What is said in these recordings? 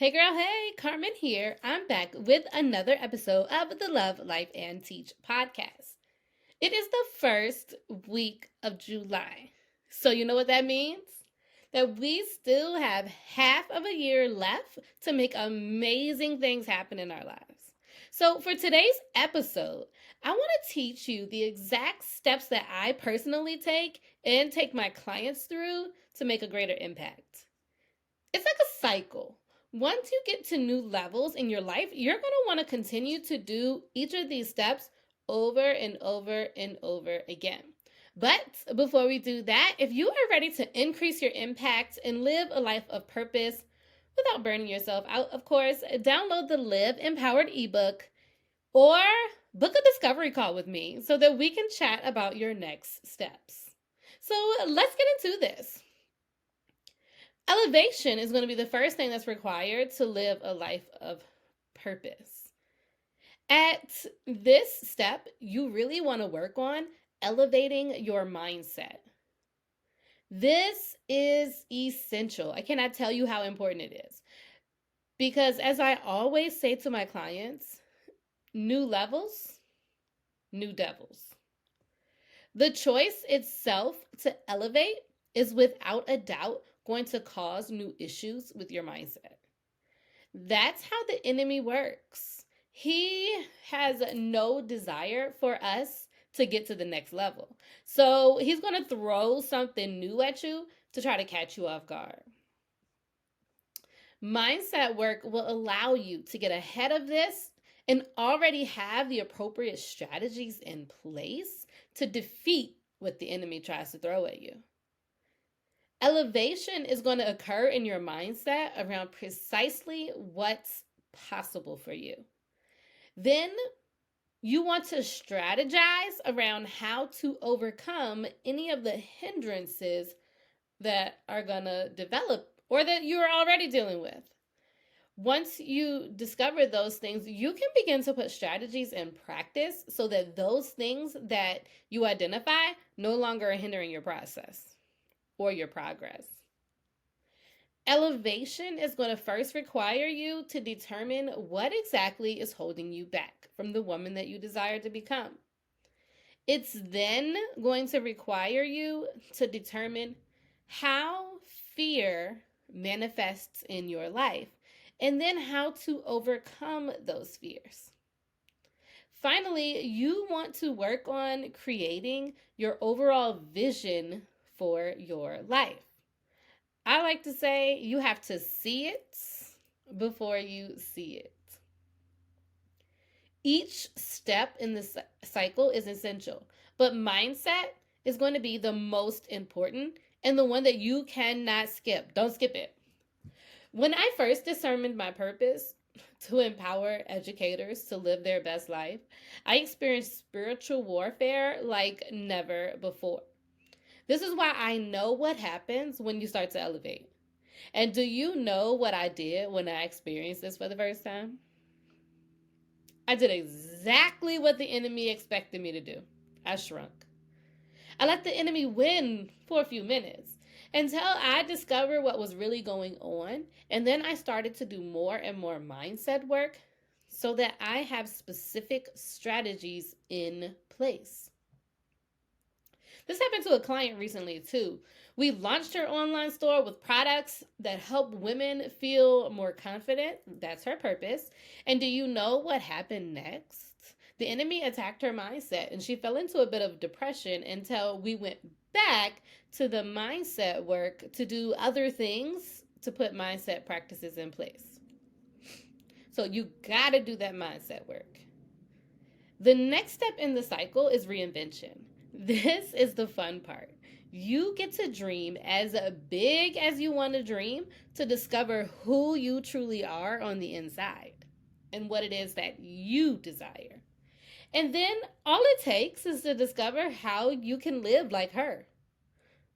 Hey girl, hey, Carmen here. I'm back with another episode of the Love, Life, and Teach podcast. It is the first week of July. So, you know what that means? That we still have half of a year left to make amazing things happen in our lives. So, for today's episode, I want to teach you the exact steps that I personally take and take my clients through to make a greater impact. It's like a cycle. Once you get to new levels in your life, you're going to want to continue to do each of these steps over and over and over again. But before we do that, if you are ready to increase your impact and live a life of purpose without burning yourself out, of course, download the Live Empowered ebook or book a discovery call with me so that we can chat about your next steps. So let's get into this. Elevation is going to be the first thing that's required to live a life of purpose. At this step, you really want to work on elevating your mindset. This is essential. I cannot tell you how important it is. Because as I always say to my clients, new levels, new devils. The choice itself to elevate is without a doubt going to cause new issues with your mindset. That's how the enemy works. He has no desire for us to get to the next level. So he's going to throw something new at you to try to catch you off guard. Mindset work will allow you to get ahead of this and already have the appropriate strategies in place to defeat what the enemy tries to throw at you. Elevation is going to occur in your mindset around precisely what's possible for you. Then you want to strategize around how to overcome any of the hindrances that are going to develop or that you are already dealing with. Once you discover those things, you can begin to put strategies in practice so that those things that you identify no longer are hindering your process or your progress. Elevation is going to first require you to determine what exactly is holding you back from the woman that you desire to become. It's then going to require you to determine how fear manifests in your life and then how to overcome those fears. Finally, you want to work on creating your overall vision for your life. I like to say you have to see it before you see it. Each step in the cycle is essential, but mindset is going to be the most important and the one that you cannot skip. Don't skip it. When I first determined my purpose to empower educators to live their best life, I experienced spiritual warfare like never before. This is why I know what happens when you start to elevate. And do you know what I did when I experienced this for the first time? I did exactly what the enemy expected me to do. I shrunk. I let the enemy win for a few minutes until I discovered what was really going on. And then I started to do more and more mindset work so that I have specific strategies in place. This happened to a client recently too. We launched her online store with products that help women feel more confident. That's her purpose. And do you know what happened next? The enemy attacked her mindset and she fell into a bit of depression until we went back to the mindset work to do other things to put mindset practices in place. So you got to do that mindset work. The next step in the cycle is reinvention. This is the fun part. You get to dream as big as you want to dream to discover who you truly are on the inside and what it is that you desire. And then all it takes is to discover how you can live like her,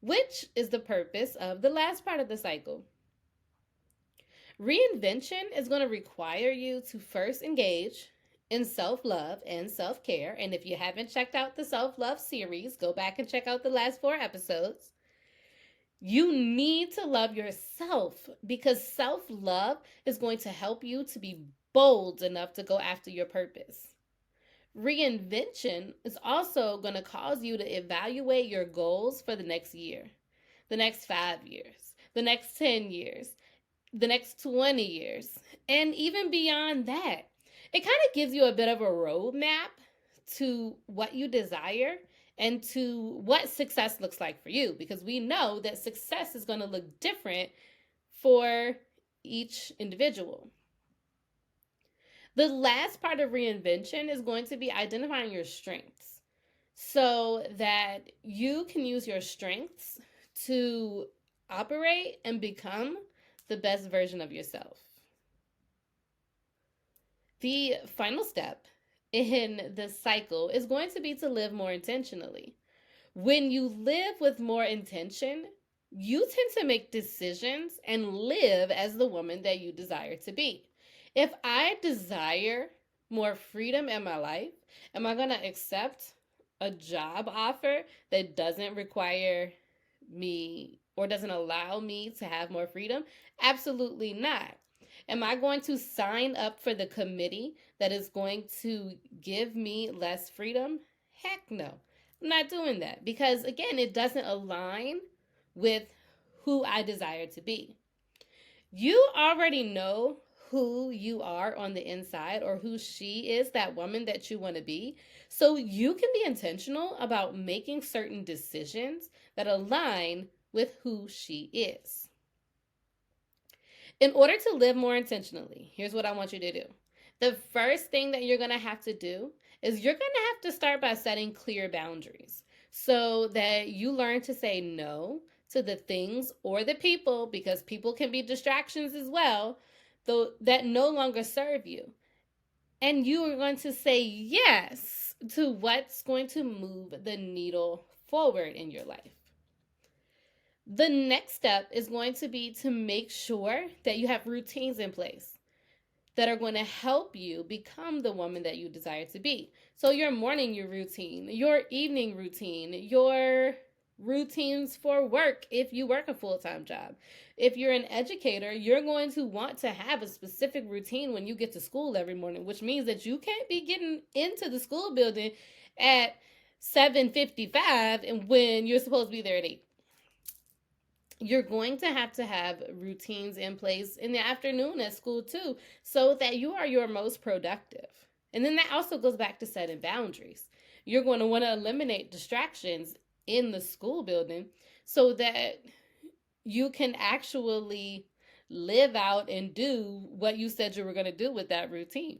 which is the purpose of the last part of the cycle. Reinvention is going to require you to first engage in self-love and self-care. And if you haven't checked out the self-love series, go back and check out the last 4 episodes. You need to love yourself because self-love is going to help you to be bold enough to go after your purpose. Reinvention is also going to cause you to evaluate your goals for the next year, the next 5 years, the next 10 years, the next 20 years, and even beyond that. It kind of gives you a bit of a roadmap to what you desire and to what success looks like for you, because we know that success is going to look different for each individual. The last part of reinvention is going to be identifying your strengths so that you can use your strengths to operate and become the best version of yourself. The final step in the cycle is going to be to live more intentionally. When you live with more intention, you tend to make decisions and live as the woman that you desire to be. If I desire more freedom in my life, am I going to accept a job offer that doesn't require me or doesn't allow me to have more freedom? Absolutely not. Am I going to sign up for the committee that is going to give me less freedom? Heck no. I'm not doing that because, again, it doesn't align with who I desire to be. You already know who you are on the inside, or who she is, that woman that you want to be. So you can be intentional about making certain decisions that align with who she is. In order to live more intentionally, here's what I want you to do. The first thing that you're going to have to do is you're going to have to start by setting clear boundaries so that you learn to say no to the things or the people, because people can be distractions as well, though, that no longer serve you. And you are going to say yes to what's going to move the needle forward in your life. The next step is going to be to make sure that you have routines in place that are going to help you become the woman that you desire to be. So your morning routine, your evening routine, your routines for work if you work a full-time job. If you're an educator, you're going to want to have a specific routine when you get to school every morning, which means that you can't be getting into the school building at 7:55 and when you're supposed to be there at 8. You're going to have routines in place in the afternoon at school too, so that you are your most productive. And then that also goes back to setting boundaries. You're going to want to eliminate distractions in the school building so that you can actually live out and do what you said you were going to do with that routine.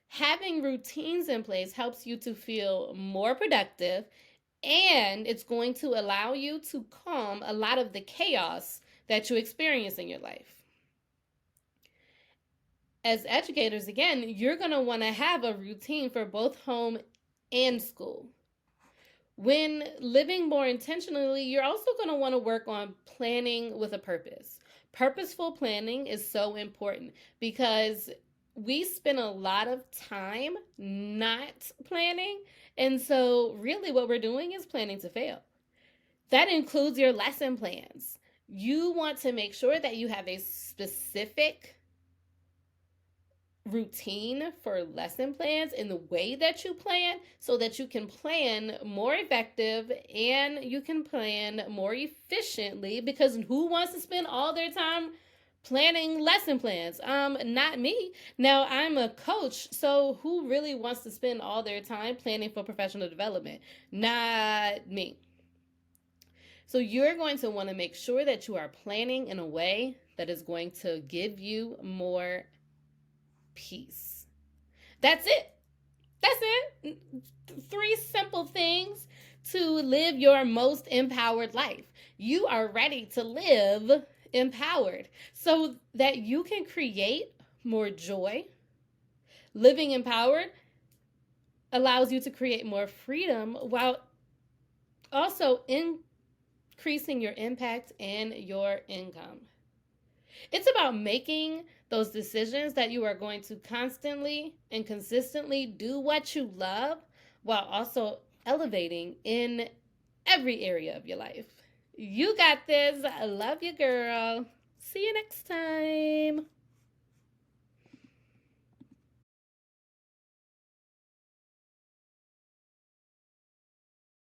Having routines in place helps you to feel more productive, and it's going to allow you to calm a lot of the chaos that you experience in your life. As educators, again, you're going to want to have a routine for both home and school. When living more intentionally, you're also going to want to work on planning with a purpose. Purposeful planning is so important because we spend a lot of time not planning. And so really what we're doing is planning to fail. That includes your lesson plans. You want to make sure that you have a specific routine for lesson plans in the way that you plan so that you can plan more effective and you can plan more efficiently, because who wants to spend all their time planning lesson plans? Not me. Now, I'm a coach, so who really wants to spend all their time planning for professional development? Not me. So you're going to want to make sure that you are planning in a way that is going to give you more peace. That's it. That's it. 3 simple things to live your most empowered life. You are ready to live empowered so that you can create more joy. Living empowered allows you to create more freedom while also increasing your impact and your income. It's about making those decisions that you are going to constantly and consistently do what you love while also elevating in every area of your life. You got this. I love you, girl. See you next time.